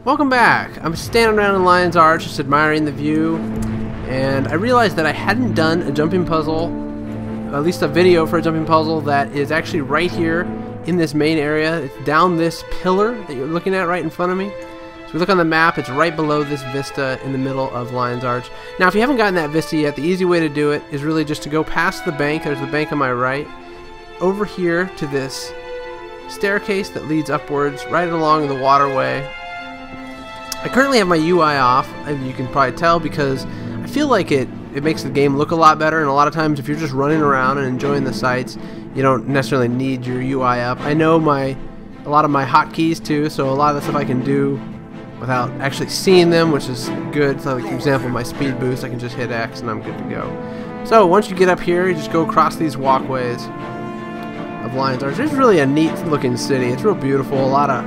Welcome back. I'm standing around in Lion's Arch just admiring the view, and I realized that I hadn't done a jumping puzzle, at least a video for a jumping puzzle that is actually right here in this main area. It's down this pillar that you're looking at right in front of me. So we look on the map, it's right below this Vista in the middle of Lion's Arch. Now if you haven't gotten that Vista yet, the easy way to do it is really just to go past the bank. There's the bank on my right, over here to this staircase that leads upwards right along the waterway. I currently have my UI off, as you can probably tell, because I feel like it makes the game look a lot better, and a lot of times if you're just running around and enjoying the sights, you don't necessarily need your UI up. I know a lot of my hotkeys too, so a lot of the stuff I can do without actually seeing them, which is good. So like, for example, my speed boost, I can just hit X and I'm good to go. So once you get up here, you just go across these walkways of Lion's Arch. It's really a neat looking city. It's real beautiful, a lot of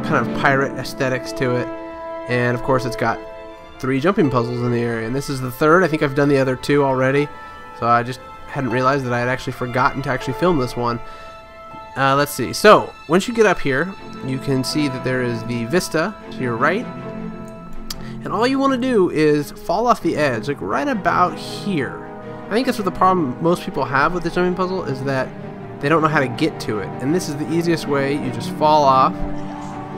kind of pirate aesthetics to it. And of course it's got 3 jumping puzzles in the area, and this is the third. I think I've done the other 2 already, so I just hadn't realized that I had actually forgotten to actually film this one. Let's see. So once you get up here, you can see that there is the Vista to your right, and all you want to do is fall off the edge, like right about here. I think that's what the problem most people have with the jumping puzzle, is that they don't know how to get to it, and this is the easiest way. You just fall off.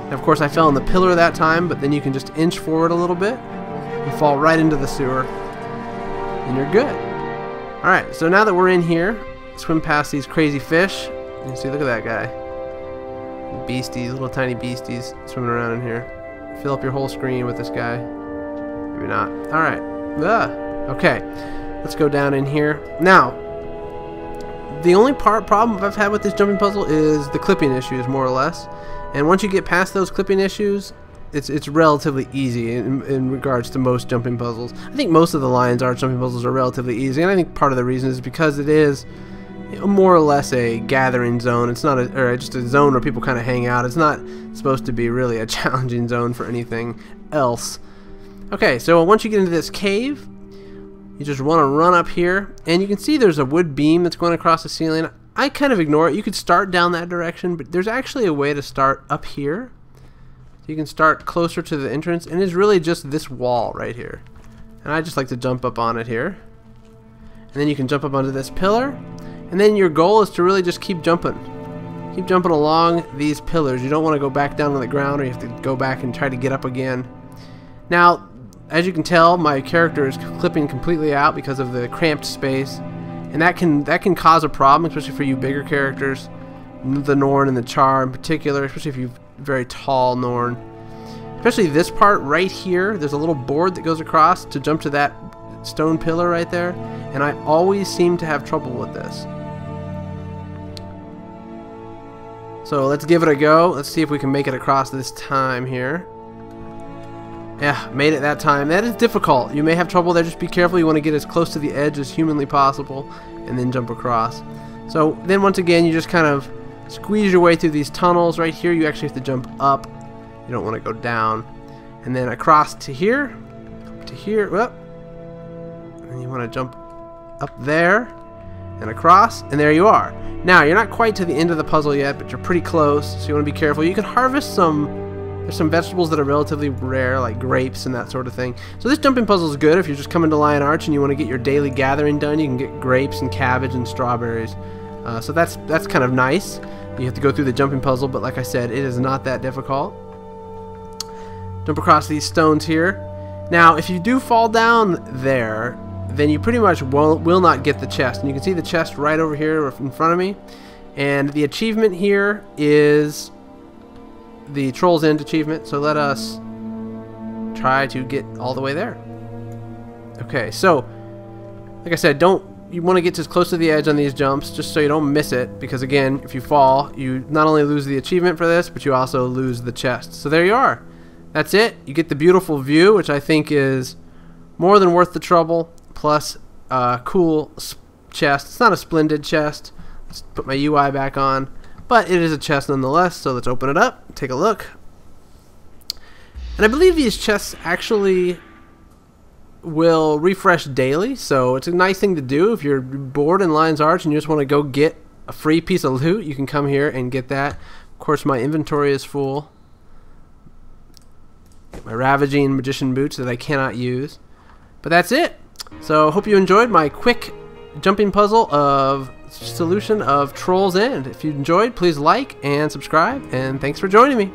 And of course I fell in the pillar that time, but then you can just inch forward a little bit and fall right into the sewer, and you're good. Alright, so now that we're in here, swim past these crazy fish. You can see, look at that guy. Beasties, little tiny beasties swimming around in here. Fill up your whole screen with this guy. Maybe not. Alright. Okay. Let's go down in here. Now, the only problem I've had with this jumping puzzle is the clipping issues, more or less. And once you get past those clipping issues, it's relatively easy in regards to most jumping puzzles. I think most of the Lion's Arch jumping puzzles are relatively easy, and I think part of the reason is because it is more or less a gathering zone. It's not just a zone where people kind of hang out. It's not supposed to be really a challenging zone for anything else. Okay, so once you get into this cave, you just want to run up here, and you can see there's a wood beam that's going across the ceiling. I kind of ignore it. You could start down that direction, but there's actually a way to start up here. So you can start closer to the entrance, and it's really just this wall right here. And I just like to jump up on it here. And then you can jump up onto this pillar, and then your goal is to really just keep jumping. Keep jumping along these pillars. You don't want to go back down on the ground, or you have to go back and try to get up again. Now, as you can tell, my character is clipping completely out because of the cramped space. And that can cause a problem, especially for you bigger characters, the Norn and the Char in particular, especially if you're very tall Norn. Especially this part right here, there's a little board that goes across to jump to that stone pillar right there, and I always seem to have trouble with this. So let's give it a go. Let's see if we can make it across this time here. Yeah, made it that time. That is difficult. You may have trouble there. Just be careful. You want to get as close to the edge as humanly possible and then jump across. So then once again, you just kind of squeeze your way through these tunnels. Right here, you actually have to jump up. You don't want to go down. And then across to here, whoop. And you want to jump up there and across, and there you are. Now, you're not quite to the end of the puzzle yet, but you're pretty close, so you want to be careful. You can harvest there's some vegetables that are relatively rare, like grapes and that sort of thing. So this jumping puzzle is good if you're just coming to Lion's Arch and you want to get your daily gathering done. You can get grapes and cabbage and strawberries. So that's kind of nice. You have to go through the jumping puzzle, but like I said, it is not that difficult. Jump across these stones here. Now, if you do fall down there, then you pretty much will not get the chest. And you can see the chest right over here in front of me. And the achievement here is the Troll's End achievement, so let us try to get all the way there. Okay, so like I said, you want to get as close to the edge on these jumps just so you don't miss it, because again, if you fall, you not only lose the achievement for this, but you also lose the chest. So there you are. That's it. You get the beautiful view, which I think is more than worth the trouble, plus a cool chest. It's not a splendid chest. Let's put my UI back on. But it is a chest nonetheless, so let's open it up, take a look. And I believe these chests actually will refresh daily, so it's a nice thing to do. If you're bored in Lion's Arch and you just want to go get a free piece of loot, you can come here and get that. Of course, my inventory is full. Get my Ravaging Magician boots that I cannot use. But that's it. So hope you enjoyed my quick jumping puzzle of solution of Troll's End. If you enjoyed, please like and subscribe, and thanks for joining me.